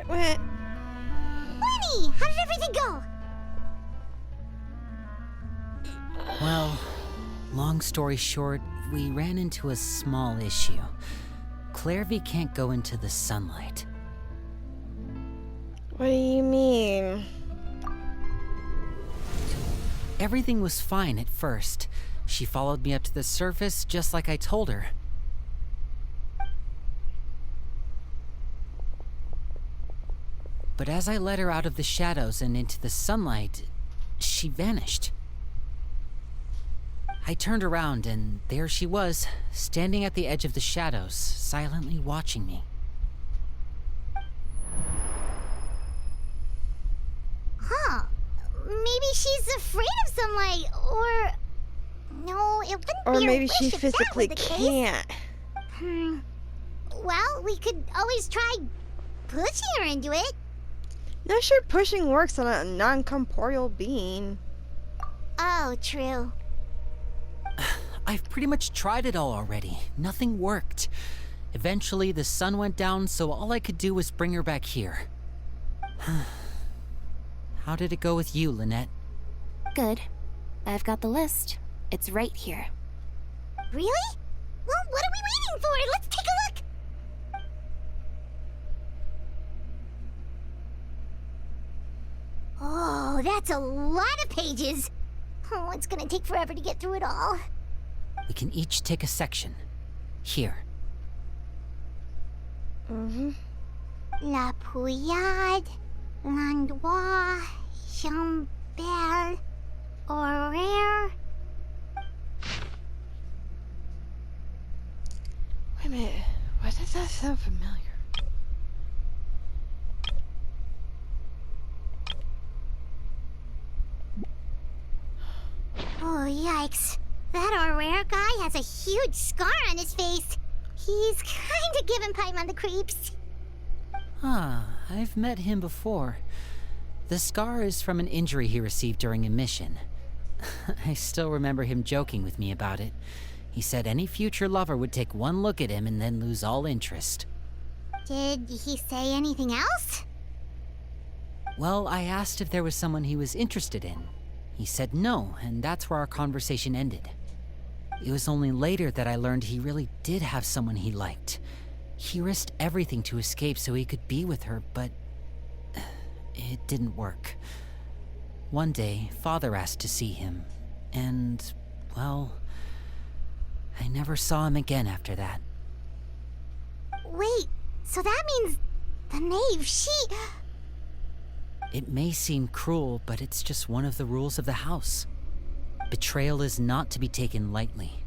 What? Lenny, how did everything go? Well, long story short, we ran into a small issue. Clairvy can't go into the sunlight. What do you mean? Everything was fine at first. She followed me up to the surface just like I told her. But as I led her out of the shadows and into the sunlight, she vanished. I turned around and there she was, standing at the edge of the shadows, silently watching me. Huh. Maybe she's afraid of sunlight, or... No, it wouldn't Or be maybe a she wish if that physically was the case. can't. Well, we could always try pushing her into it. Not sure pushing works on a non-corporeal being. Oh, true. I've pretty much tried it all already. Nothing worked. Eventually, the sun went down, so all I could do was bring her back here. How did it go with you, Lynette? Good. I've got the list. It's right here. Really? Well, what are we waiting for? Let's take a look. Oh, that's a lot of pages. Oh, it's gonna take forever to get through it all. We can each take a section. Here. La Pouillade, L'Endroit, Chambel, Horaire. Wait a minute. Why does that sound familiar? Oh, yikes. That Horaire guy has a huge scar on his face. He's kinda giving Paimon the creeps. I've met him before. The scar is from an injury he received during a mission. I still remember him joking with me about it. He said any future lover would take one look at him and then lose all interest. Did he say anything else? Well, I asked if there was someone he was interested in. He said no, and that's where our conversation ended. It was only later that I learned he really did have someone he liked. He risked everything to escape so he could be with her, but it didn't work. One day, Father asked to see him, and, well, I never saw him again after that. Wait, so that means the knave, she... It may seem cruel, but it's just one of the rules of the house. Betrayal is not to be taken lightly.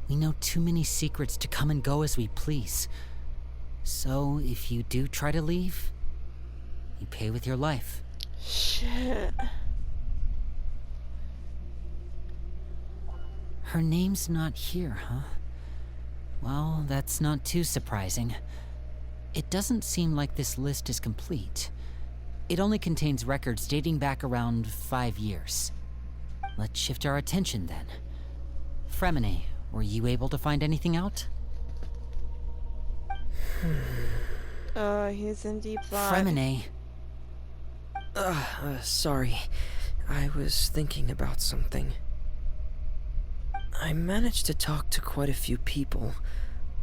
We know too many secrets to come and go as we please. So, if you do try to leave, you pay with your life. Shit. Her name's not here, huh? Well, that's not too surprising. It doesn't seem like this list is complete. It only contains records dating back around 5 years. Let's shift our attention then. Fremine, were you able to find anything out? He's in deep thought. Fremine. Sorry. I was thinking about something. I managed to talk to quite a few people,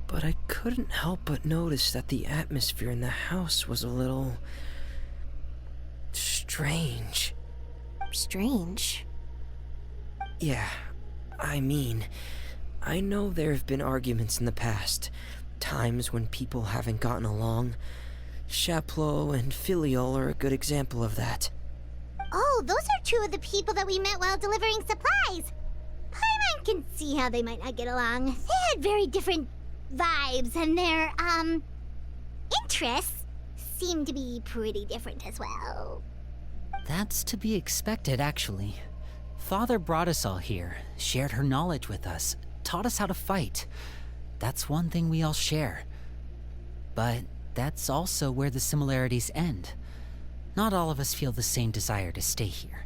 but I couldn't help but notice that the atmosphere in the house was a little... strange. Strange. Yeah, I mean, I know there have been arguments in the past, times when people haven't gotten along. Chaplot and Filiol are a good example of that. Oh, those are two of the people that we met while delivering supplies. Paimon can see how they might not get along. They had very different vibes, and their, interests seem to be pretty different as well. That's to be expected, actually. Father brought us all here, shared her knowledge with us, taught us how to fight. That's one thing we all share. But that's also where the similarities end. Not all of us feel the same desire to stay here.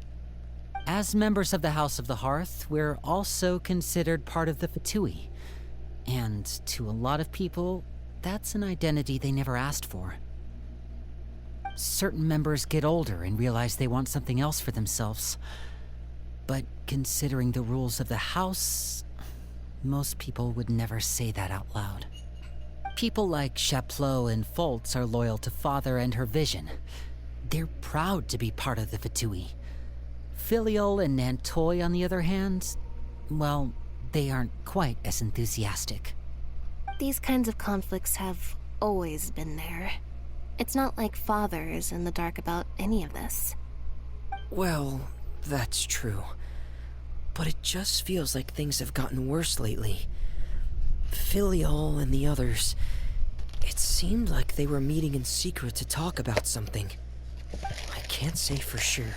As members of the House of the Hearth, we're also considered part of the Fatui. And to a lot of people, that's an identity they never asked for. Certain members get older and realize they want something else for themselves. But considering the rules of the house, most people would never say that out loud. People like Chaplot and Foltz are loyal to Father and her vision. They're proud to be part of the Fatui. Filial and Nantoy, on the other hand, well, they aren't quite as enthusiastic. These kinds of conflicts have always been there. It's not like Father is in the dark about any of this. Well, that's true. But it just feels like things have gotten worse lately. Filial and the others, it seemed like they were meeting in secret to talk about something. I can't say for sure,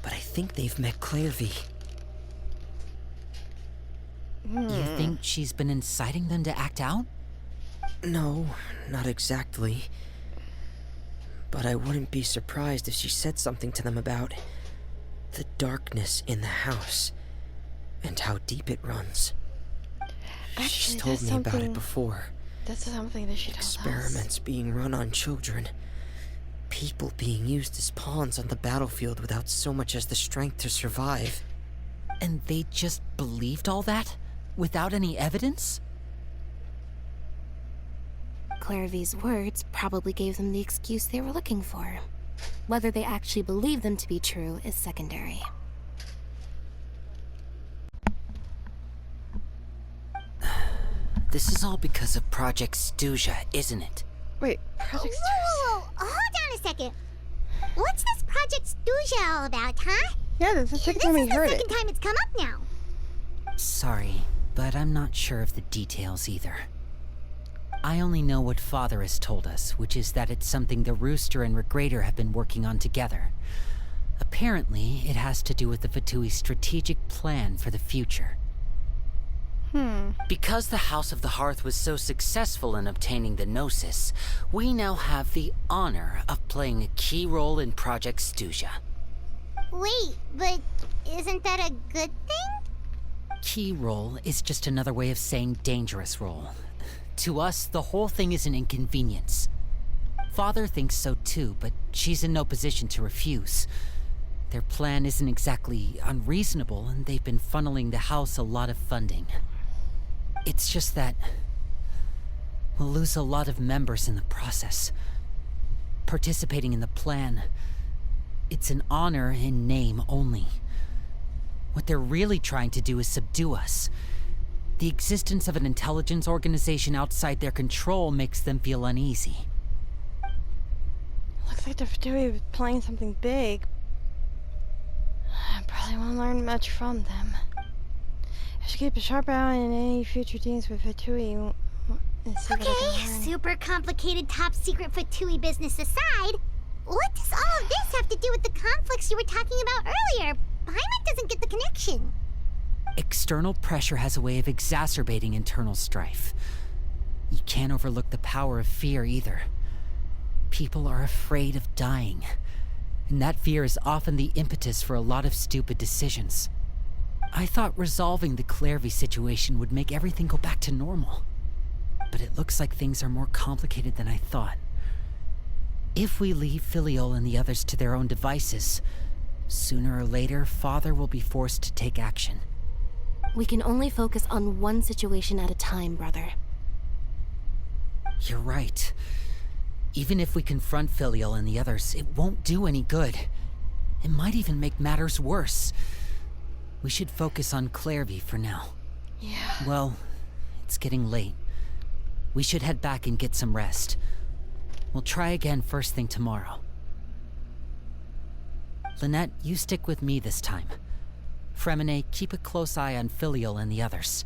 but I think they've met Clairvy. You think she's been inciting them to act out? No, not exactly. But I wouldn't be surprised if she said something to them about the darkness in the house and how deep it runs. She's told me about it before. That's something that she told us. Experiments being run on children. People being used as pawns on the battlefield without so much as the strength to survive. And they just believed all that? Without any evidence? Clairvy's words probably gave them the excuse they were looking for. Whether they actually believe them to be true is secondary. This is all because of Project Stuja, isn't it? Wait, Project Whoa, hold on a second. What's this Project Stuja all about, huh? Yeah, that's the second time we heard This is it. the second time it's come up now. Sorry, but I'm not sure of the details either. I only know what Father has told us, which is that it's something the Rooster and Regrator have been working on together. Apparently, it has to do with the Fatui's strategic plan for the future. Because the House of the Hearth was so successful in obtaining the Gnosis, we now have the honor of playing a key role in Project Stuja. Wait, but isn't that a good thing? Key role is just another way of saying dangerous role. To us, the whole thing is an inconvenience. Father thinks so too, but she's in no position to refuse. Their plan isn't exactly unreasonable, and they've been funneling the house a lot of funding. It's just that we'll lose a lot of members in the process. Participating in the plan, it's an honor in name only. What they're really trying to do is subdue us. The existence of an intelligence organization outside their control makes them feel uneasy. Looks like the Fatui is playing something big. I probably won't learn much from them. I should keep a sharp eye on any future dealings with Fatui and see what I Okay, can learn. super complicated top secret Fatui business aside, what does all of this have to do with the conflicts you were talking about earlier? Paimon doesn't get the connection. External pressure has a way of exacerbating internal strife. You can't overlook the power of fear either. People are afraid of dying, and that fear is often the impetus for a lot of stupid decisions. I thought resolving the Clairvy situation would make everything go back to normal. But it looks like things are more complicated than I thought. If we leave Filial and the others to their own devices, sooner or later, Father will be forced to take action. We can only focus on one situation at a time, brother. You're right. Even if we confront Filial and the others, it won't do any good. It might even make matters worse. We should focus on Clairvy for now. Yeah. Well, it's getting late. We should head back and get some rest. We'll try again first thing tomorrow. Lynette, you stick with me this time. Fremine, keep a close eye on Filial and the others.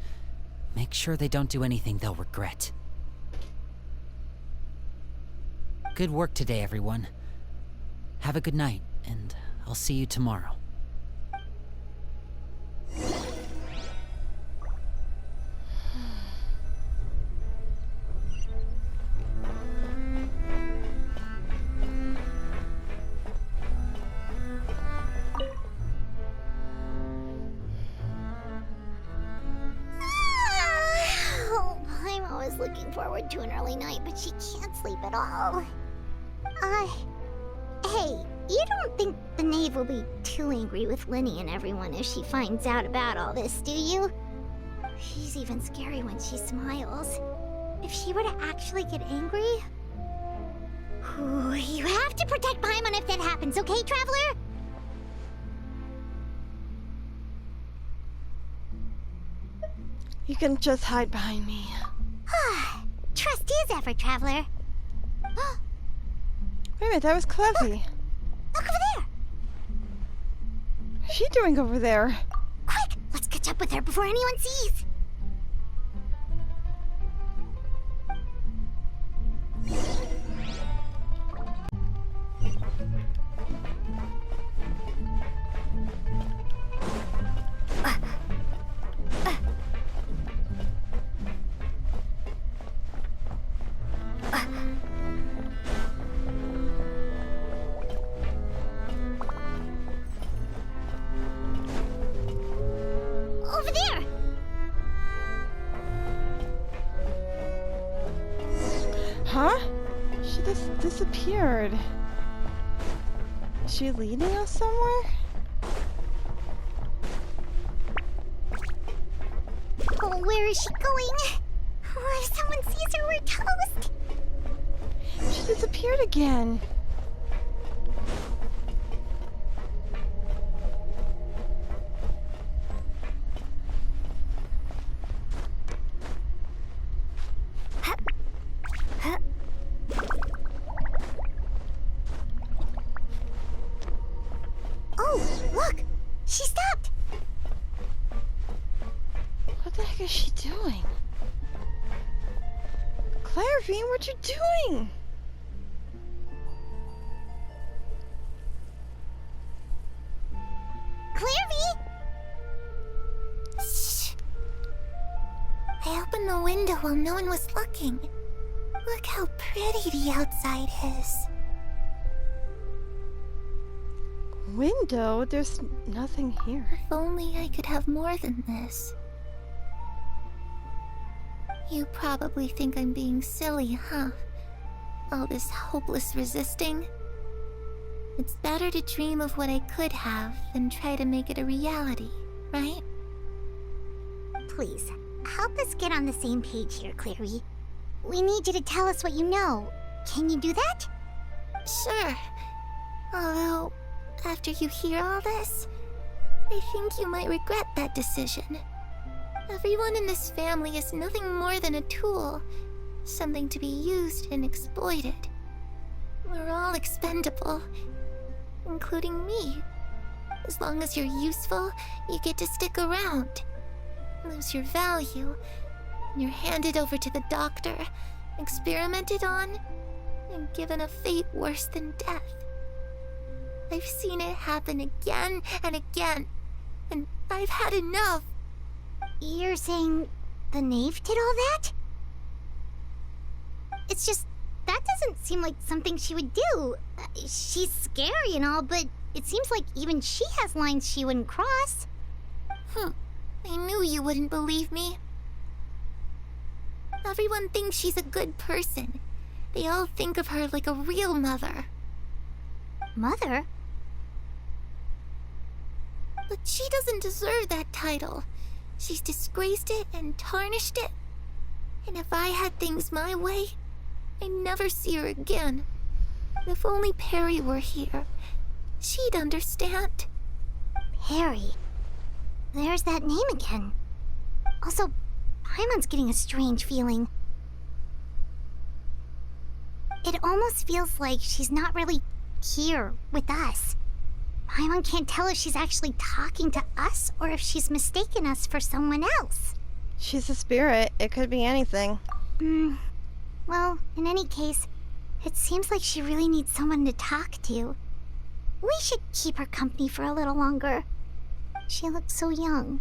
Make sure they don't do anything they'll regret. Good work today, everyone. Have a good night, and I'll see you tomorrow. Oh, I'm always looking forward to an early night, but she can't sleep at all. Hey, you don't think the knave will be too angry with Linny and everyone if she finds out about all this, do you? She's even scary when she smiles. If she were to actually get angry... Ooh, you have to protect Paimon if that happens, okay, Traveler? You can just hide behind me. Trust is ever, Traveler. Wait a minute, that was Clevy. Look over there! What's she doing over there? Quick, let's catch up with her before anyone sees. Over there! Huh? She just disappeared. Is she leading us somewhere? Oh, where is she going? Oh, if someone sees her, we're toast. She disappeared again. Oh, look! She stopped! What the heck is she doing? Clarivine, what you doing? Clarivy! Shh. I opened the window while no one was looking. Look how pretty the outside is. Window? There's nothing here. If only I could have more than this. You probably think I'm being silly, huh? All this hopeless resisting. It's better to dream of what I could have than try to make it a reality, right? Please, help us get on the same page here, Clary. We need you to tell us what you know. Can you do that? Sure. Although, after you hear all this, I think you might regret that decision. Everyone in this family is nothing more than a tool, something to be used and exploited. We're all expendable, including me. As long as you're useful, you get to stick around. Lose your value, and you're handed over to the doctor, experimented on, and given a fate worse than death. I've seen it happen again and again, and I've had enough. You're saying the knave did all that? It's just, that doesn't seem like something she would do. She's scary and all, but it seems like even she has lines she wouldn't cross. I knew you wouldn't believe me. Everyone thinks she's a good person. They all think of her like a real mother. Mother? But she doesn't deserve that title. She's disgraced it and tarnished it. And if I had things my way, I'd never see her again. If only Perry were here, she'd understand. Perry. There's that name again. Also, Paimon's getting a strange feeling. It almost feels like she's not really here with us. Paimon can't tell if she's actually talking to us or if she's mistaken us for someone else. She's a spirit. It could be anything. Well, in any case, it seems like she really needs someone to talk to. We should keep her company for a little longer. She looks so young,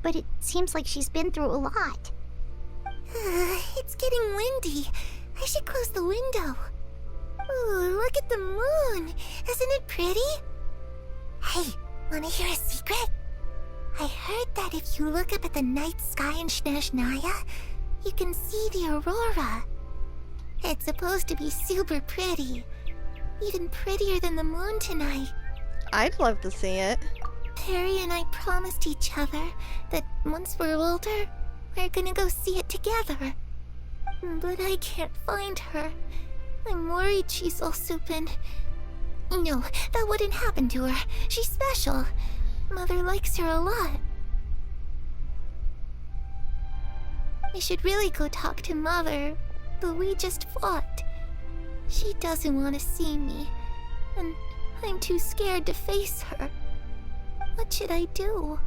but it seems like she's been through a lot. It's getting windy. I should close the window. Ooh, look at the moon. Isn't it pretty? Hey, wanna hear a secret? I heard that if you look up at the night sky in Snezhnaya, you can see the aurora. It's supposed to be super pretty. even prettier than the moon tonight. I'd love to see it. Perry and I promised each other that once we're older, we're gonna go see it together. But I can't find her. I'm worried she's also been... No, that wouldn't happen to her. She's special. Mother likes her a lot. I should really go talk to Mother, but we just fought. She doesn't want to see me, and I'm too scared to face her. What should I do?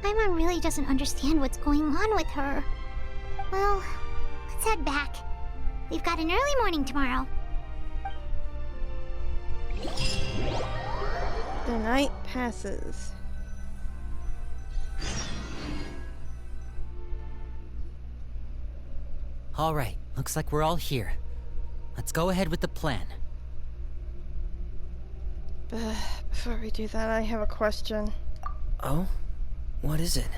Paimon really doesn't understand what's going on with her. Well, let's head back. We've got an early morning tomorrow. The night passes. All right, looks like we're all here. Let's go ahead with the plan. Before we do that, I have a question. Oh? What is it?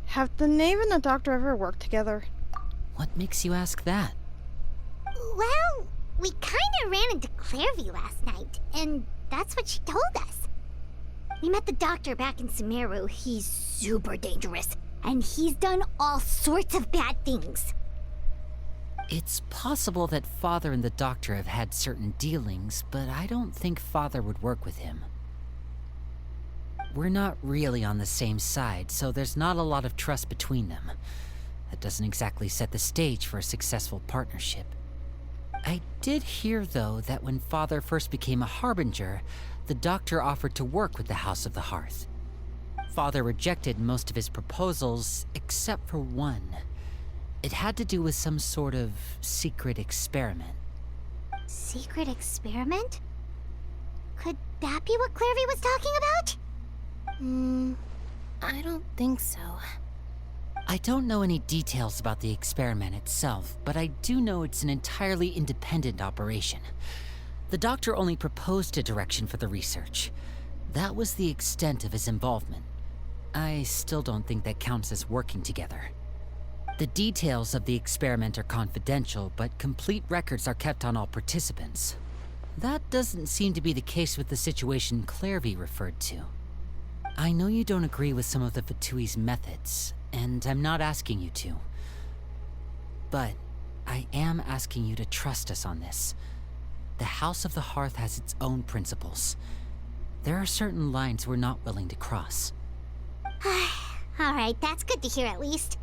Have the knave and the doctor ever worked together? What makes you ask that? Well, we kinda ran into Clairvy last night, and that's what she told us. We met the doctor back in Sumeru. He's super dangerous, and he's done all sorts of bad things. It's possible that Father and the Doctor have had certain dealings, but I don't think Father would work with him. We're not really on the same side, so there's not a lot of trust between them. That doesn't exactly set the stage for a successful partnership. I did hear, though, that when Father first became a Harbinger, the Doctor offered to work with the House of the Hearth. Father rejected most of his proposals, except for one. It had to do with some sort of secret experiment. Secret experiment? Could that be what Clairvy was talking about? I don't think so. I don't know any details about the experiment itself, but I do know it's an entirely independent operation. The Doctor only proposed a direction for the research. That was the extent of his involvement. I still don't think that counts as working together. The details of the experiment are confidential, but complete records are kept on all participants. That doesn't seem to be the case with the situation Clairvy referred to. I know you don't agree with some of the Fatui's methods, and I'm not asking you to. But I am asking you to trust us on this. The House of the Hearth has its own principles. There are certain lines we're not willing to cross. Alright, that's good to hear at least.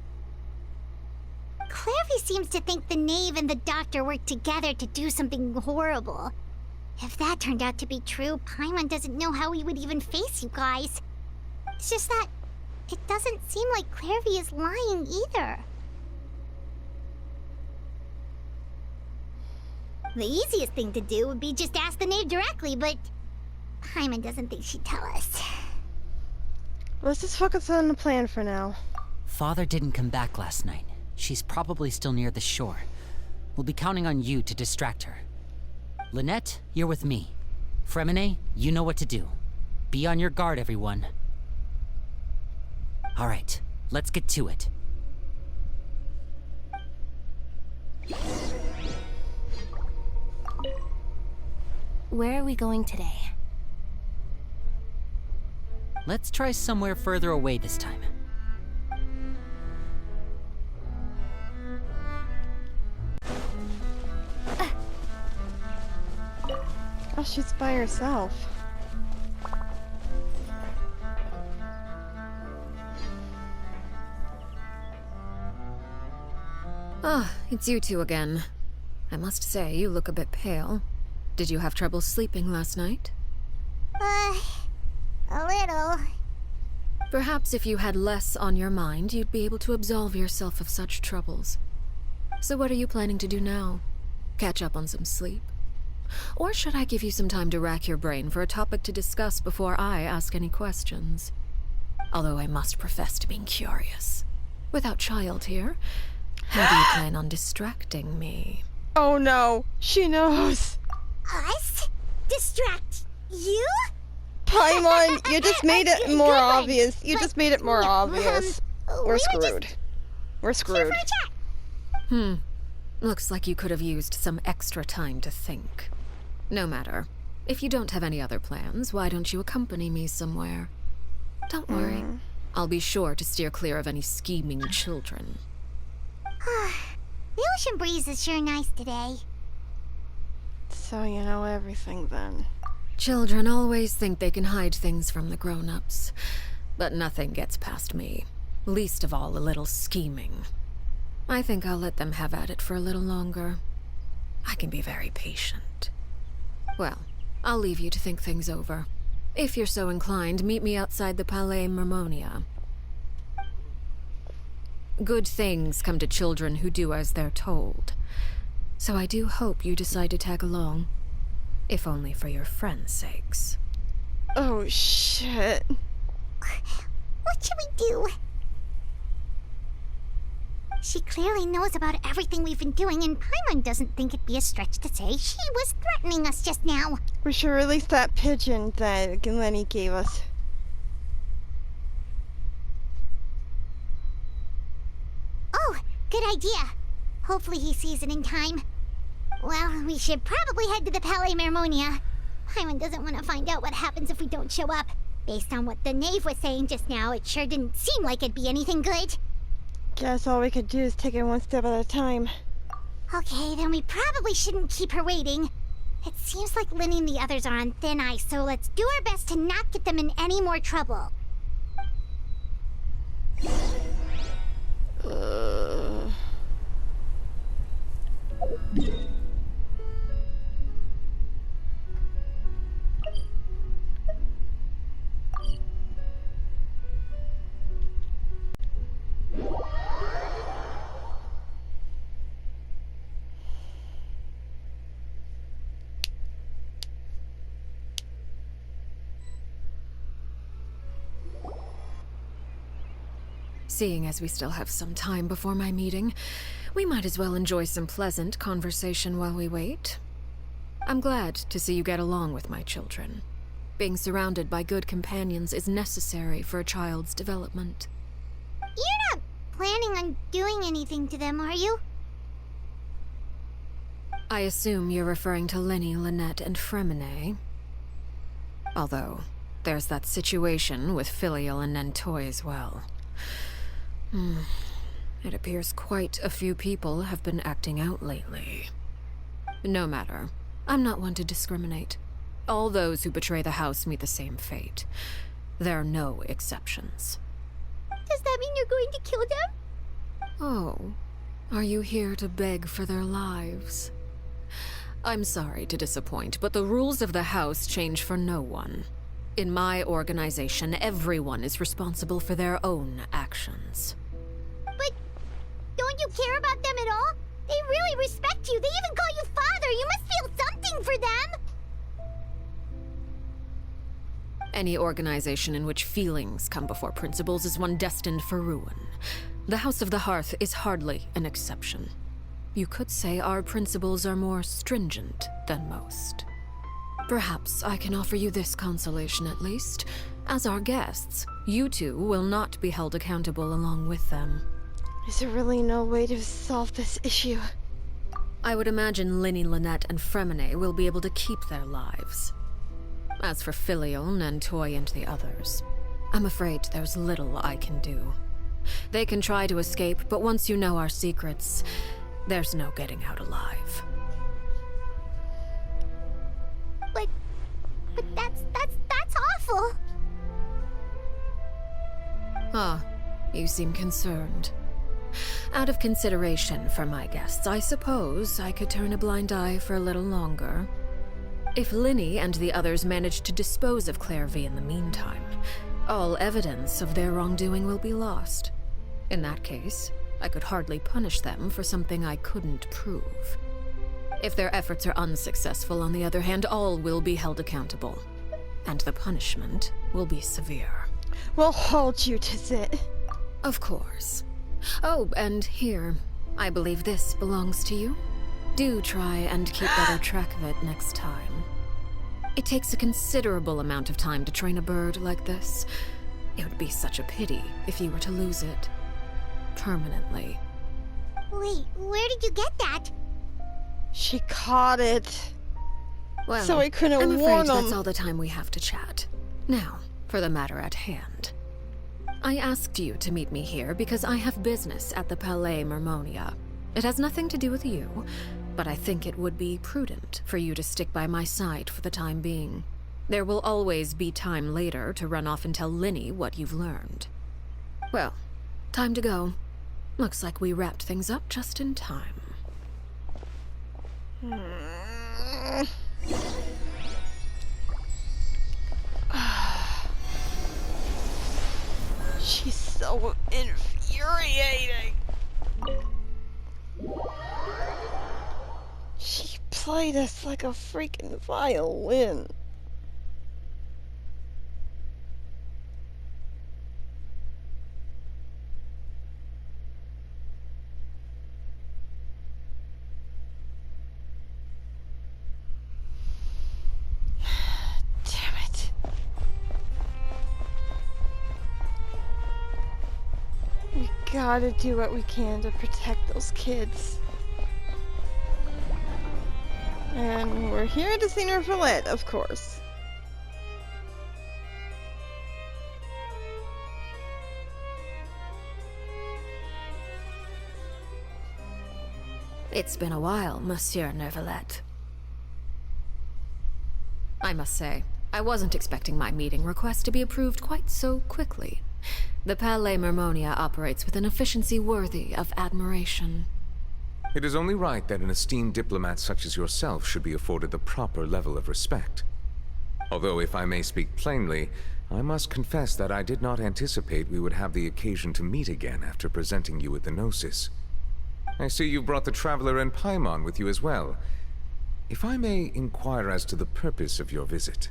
Clairvy seems to think the knave and the doctor worked together to do something horrible. If that turned out to be true, Paimon doesn't know how we would even face you guys. It's just that it doesn't seem like Clairvy is lying either. The easiest thing to do would be just ask the knave directly, but Paimon doesn't think she'd tell us. Let's just focus on the plan for now. Father didn't come back last night. She's probably still near the shore. We'll be counting on you to distract her. Lynette, you're with me. Fremine, you know what to do. Be on your guard, everyone. All right, let's get to it. Where are we going today? Let's try somewhere further away this time. Oh, she's by herself. Ah, it's you two again. I must say, you look a bit pale. Did you have trouble sleeping last night? A little. Perhaps if you had less on your mind, you'd be able to absolve yourself of such troubles. So what are you planning to do now? Catch up on some sleep? Or should I give you some time to rack your brain for a topic to discuss before I ask any questions? Although I must profess to being curious. Without child here, how do you plan on distracting me? Oh no, she knows. Us? Distract you? Paimon, you just made it Good more one. obvious. You just made it more obvious. we We're were just screwed. We're here screwed. for a chat. Looks like you could have used some extra time to think. No matter. If you don't have any other plans, why don't you accompany me somewhere? Don't worry. I'll be sure to steer clear of any scheming children. The ocean breeze is sure nice today. So you know everything then. Children always think they can hide things from the grown-ups. But nothing gets past me. Least of all a little scheming. I think I'll let them have at it for a little longer. I can be very patient. Well, I'll leave you to think things over. If you're so inclined, meet me outside the Palais Mermonia. Good things come to children who do as they're told. So I do hope you decide to tag along. If only for your friends' sakes. Oh shit. What should we do? She clearly knows about everything we've been doing, and Paimon doesn't think it'd be a stretch to say she was threatening us just now. We should release that pigeon that Lenny gave us. Oh, good idea. Hopefully he sees it in time. Well, we should probably head to the Palais Mermonia. Paimon doesn't want to find out what happens if we don't show up. Based on what the knave was saying just now, it sure didn't seem like it'd be anything good. Guess all we could do is take it one step at a time. Okay, then we probably shouldn't keep her waiting. It seems like Linny and the others are on thin ice, so let's do our best to not get them in any more trouble. Seeing as we still have some time before my meeting, we might as well enjoy some pleasant conversation while we wait. I'm glad to see you get along with my children. Being surrounded by good companions is necessary for a child's development. You're not planning on doing anything to them, are you? I assume you're referring to Lenny, Lynette, and Fremine. Although, there's that situation with Filial and Nentoy as well. It appears quite a few people have been acting out lately. No matter. I'm not one to discriminate. All those who betray the house meet the same fate. There are no exceptions. Does that mean you're going to kill them? Oh, are you here to beg for their lives? I'm sorry to disappoint, but the rules of the house change for no one. In my organization, everyone is responsible for their own actions. But don't you care about them at all? They really respect you. They even call you father. You must feel something for them. Any organization in which feelings come before principles is one destined for ruin. The House of the Hearth is hardly an exception. You could say our principles are more stringent than most. Perhaps I can offer you this consolation at least. As our guests, you two will not be held accountable along with them. Is there really no way to solve this issue? I would imagine Linny, Lynette, and Fremine will be able to keep their lives. As for Filial, Nentoy, and the others, I'm afraid there's little I can do. They can try to escape, but once you know our secrets, there's no getting out alive. But that's awful. Ah, you seem concerned. Out of consideration for my guests, I suppose I could turn a blind eye for a little longer. If Linny and the others manage to dispose of Claire V in the meantime, all evidence of their wrongdoing will be lost. In that case, I could hardly punish them for something I couldn't prove. If their efforts are unsuccessful, on the other hand, all will be held accountable. And the punishment will be severe. We'll hold you to it. Of course. Oh, and here, I believe this belongs to you. Do try and keep better track of it next time. It takes a considerable amount of time to train a bird like this. It would be such a pity if you were to lose it. Permanently. Wait, where did you get that? She caught it. Well, So I couldn't I'm warn afraid that's him. all the time we have to chat. Now, for the matter at hand. I asked you to meet me here because I have business at the Palais Mermonia. It has nothing to do with you, but I think it would be prudent for you to stick by my side for the time being. There will always be time later to run off and tell Linny what you've learned. Well, time to go. Looks like we wrapped things up just in time. She's so infuriating. She played us like a freaking violin. Damn it. We gotta do what we can to protect those kids. And we're here to see Nervalet, of course. It's been a while, Monsieur Nervalet. I must say, I wasn't expecting my meeting request to be approved quite so quickly. The Palais Mermonia operates with an efficiency worthy of admiration. It is only right that an esteemed diplomat such as yourself should be afforded the proper level of respect. Although, if I may speak plainly, I must confess that I did not anticipate we would have the occasion to meet again after presenting you with the Gnosis. I see you brought the Traveler and Paimon with you as well. If I may inquire as to the purpose of your visit.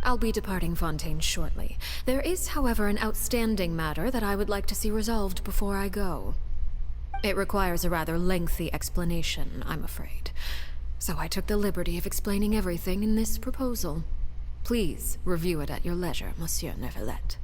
I'll be departing Fontaine shortly. There is, however, an outstanding matter that I would like to see resolved before I go. It requires a rather lengthy explanation, I'm afraid. So I took the liberty of explaining everything in this proposal. Please review it at your leisure, Monsieur Nervalet.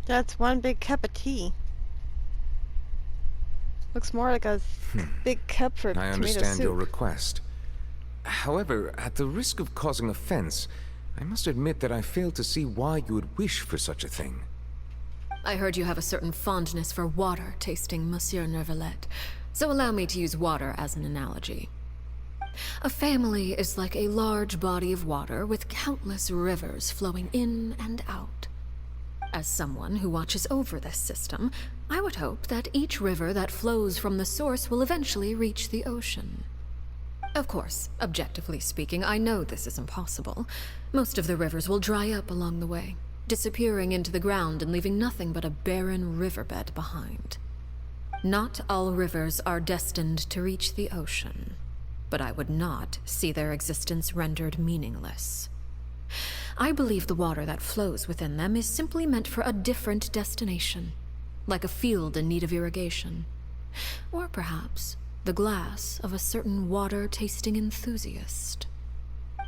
That's one big cup of tea. Looks more like a big cup for I tomato understand soup. your request. However, at the risk of causing offense, I must admit that I fail to see why you would wish for such a thing. I heard you have a certain fondness for water tasting, Monsieur Nervalet, so allow me to use water as an analogy. A family is like a large body of water with countless rivers flowing in and out. As someone who watches over this system, I would hope that each river that flows from the source will eventually reach the ocean. Of course, objectively speaking, I know this is impossible. Most of the rivers will dry up along the way, disappearing into the ground and leaving nothing but a barren riverbed behind. Not all rivers are destined to reach the ocean, but I would not see their existence rendered meaningless. I believe the water that flows within them is simply meant for a different destination, like a field in need of irrigation. Or perhaps the glass of a certain water-tasting enthusiast.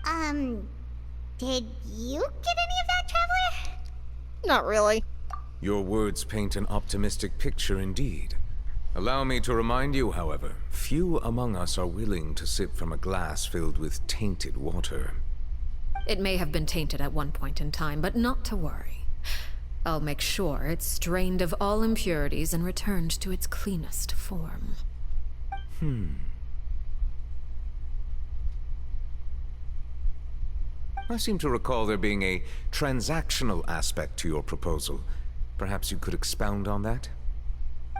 Did you get any of that, Traveler? Not really. Your words paint an optimistic picture indeed. Allow me to remind you, however, few among us are willing to sip from a glass filled with tainted water. It may have been tainted at one point in time, but not to worry. I'll make sure it's strained of all impurities and returned to its cleanest form. I seem to recall there being a transactional aspect to your proposal. Perhaps you could expound on that?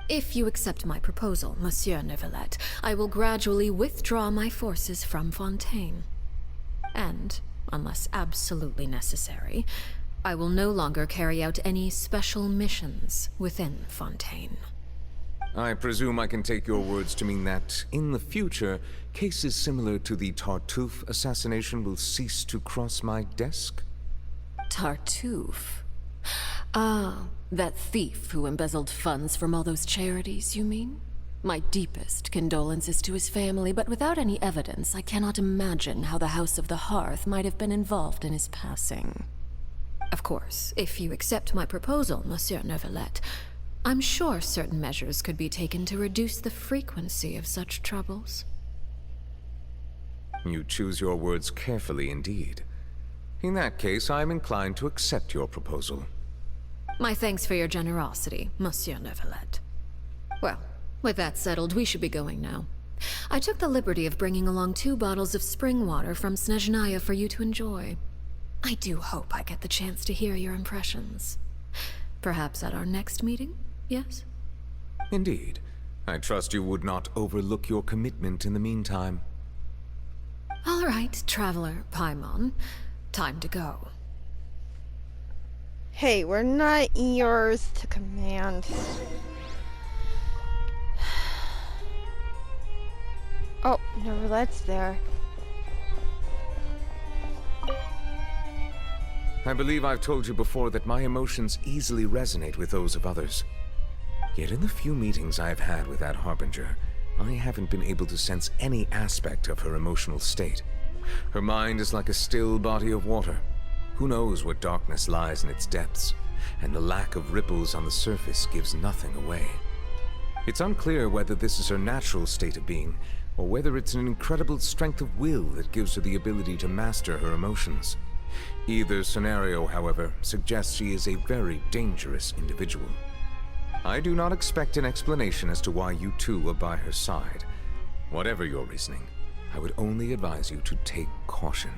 If you accept my proposal, Monsieur Nervalet, I will gradually withdraw my forces from Fontaine. And unless absolutely necessary, I will no longer carry out any special missions within Fontaine. I presume I can take your words to mean that, in the future, cases similar to the Tartuffe assassination will cease to cross my desk? Tartuffe? Ah, that thief who embezzled funds from all those charities, you mean? My deepest condolences to his family, but without any evidence, I cannot imagine how the House of the Hearth might have been involved in his passing. Of course, if you accept my proposal, Monsieur Neuvillette, I'm sure certain measures could be taken to reduce the frequency of such troubles. You choose your words carefully indeed. In that case, I am inclined to accept your proposal. My thanks for your generosity, Monsieur Neuvillette. Well, with that settled, we should be going now. I took the liberty of bringing along 2 bottles of spring water from Snezhnaya for you to enjoy. I do hope I get the chance to hear your impressions. Perhaps at our next meeting, yes? Indeed. I trust you would not overlook your commitment in the meantime. All right, Traveler Paimon. Time to go. Hey, we're not yours to command. Oh, Neuvillette's there. I believe I've told you before that my emotions easily resonate with those of others. Yet in the few meetings I've had with that Harbinger, I haven't been able to sense any aspect of her emotional state. Her mind is like a still body of water. Who knows what darkness lies in its depths, and the lack of ripples on the surface gives nothing away. It's unclear whether this is her natural state of being, or whether it's an incredible strength of will that gives her the ability to master her emotions. Either scenario, however, suggests she is a very dangerous individual. I do not expect an explanation as to why you two are by her side. Whatever your reasoning, I would only advise you to take caution.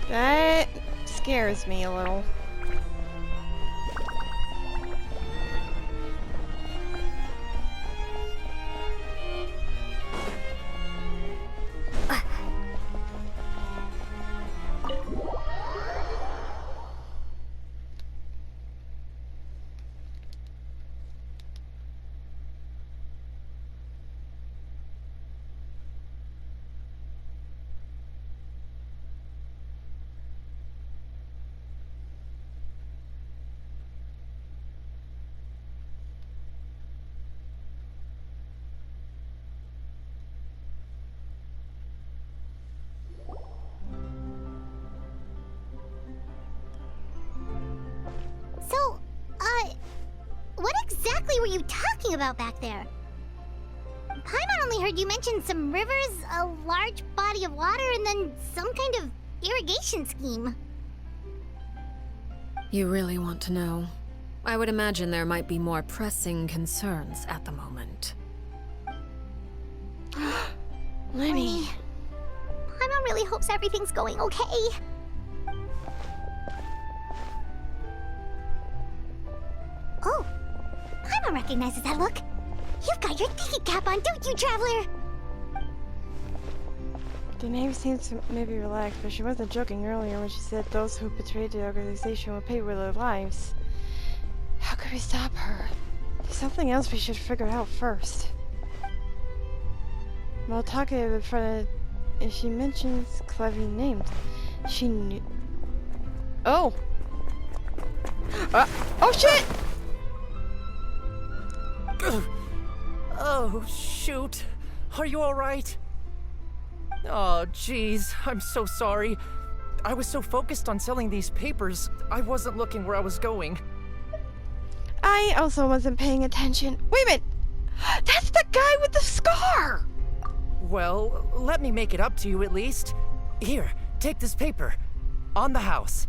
That scares me a little. So, what exactly were you talking about back there? Paimon only heard you mention some rivers, a large body of water, and then some kind of irrigation scheme. You really want to know? I would imagine there might be more pressing concerns at the moment. Lenny. Paimon really hopes everything's going okay. Oh, Paimon recognizes that look. You've got your tiki cap on, don't you, Traveler? The name seems to maybe relaxed, but she wasn't joking earlier when she said those who betrayed the organization would pay with their lives. How could we stop her? There's something else we should figure out first. While talking in front of... If she mentions Clevy names, she knew... Oh! Oh shit! Oh, shoot. Are you alright? Oh, jeez. I'm so sorry. I was so focused on selling these papers, I wasn't looking where I was going. I also wasn't paying attention. Wait a minute! That's the guy with the scar! Well, let me make it up to you at least. Here, take this paper. On the house.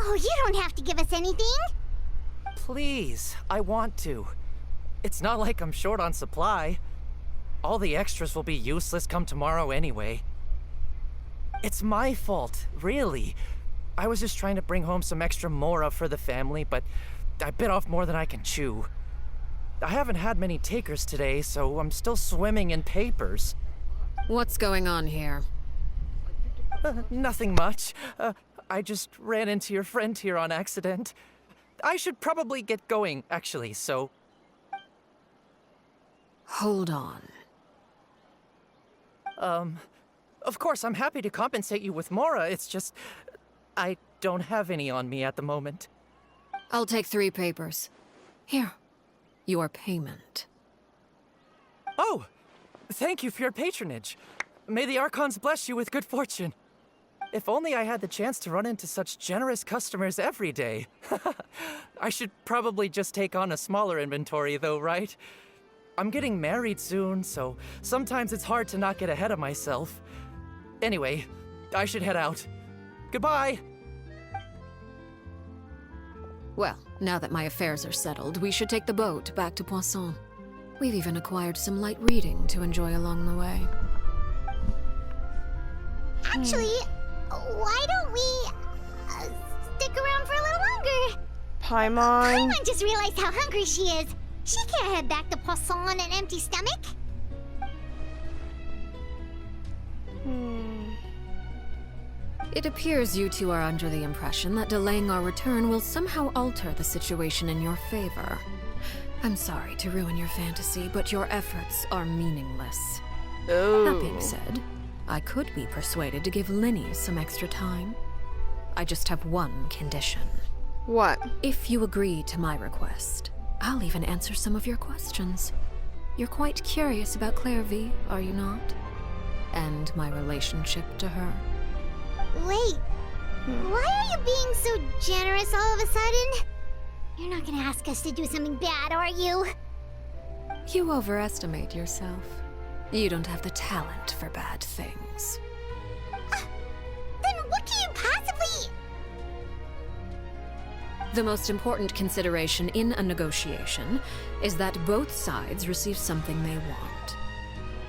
Oh, you don't have to give us anything. Please, I want to. It's not like I'm short on supply. All the extras will be useless come tomorrow anyway. It's my fault, really. I was just trying to bring home some extra mora for the family, but I bit off more than I can chew. I haven't had many takers today, so I'm still swimming in papers. What's going on here? Nothing much. I just ran into your friend here on accident. I should probably get going, actually, so... Hold on. Of course, I'm happy to compensate you with mora, it's just... I don't have any on me at the moment. I'll take 3 papers. Here. Your payment. Oh! Thank you for your patronage. May the Archons bless you with good fortune. If only I had the chance to run into such generous customers every day. I should probably just take on a smaller inventory though, right? I'm getting married soon, so sometimes it's hard to not get ahead of myself. Anyway, I should head out. Goodbye! Well, now that my affairs are settled, we should take the boat back to Poisson. We've even acquired some light reading to enjoy along the way. Actually, why don't we stick around for a little longer? Paimon. Paimon just realized how hungry she is. She can't head back to Poisson on an empty stomach. It appears you two are under the impression that delaying our return will somehow alter the situation in your favor. I'm sorry to ruin your fantasy, but your efforts are meaningless. That being said, I could be persuaded to give Linny some extra time. I just have one condition. What? If you agree to my request, I'll even answer some of your questions. You're quite curious about Clairvy, are you not? And my relationship to her. Wait, why are you being so generous all of a sudden? You're not gonna ask us to do something bad, are you? You overestimate yourself. You don't have the talent for bad things. Then what can you possibly... The most important consideration in a negotiation is that both sides receive something they want.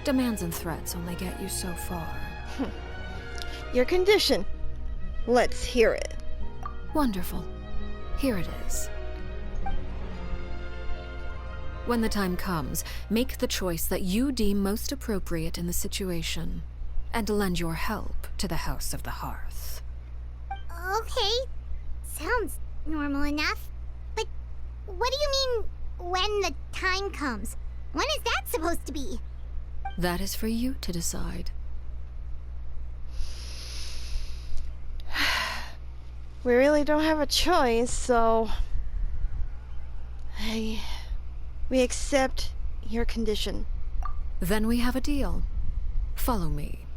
Demands and threats only get you so far. Your condition. Let's hear it. Wonderful. Here it is. When the time comes, make the choice that you deem most appropriate in the situation, and lend your help to the House of the Hearth. Okay, sounds normal enough. But what do you mean, when the time comes? When is that supposed to be? That is for you to decide. We really don't have a choice, so... We accept your condition. Then we have a deal. Follow me.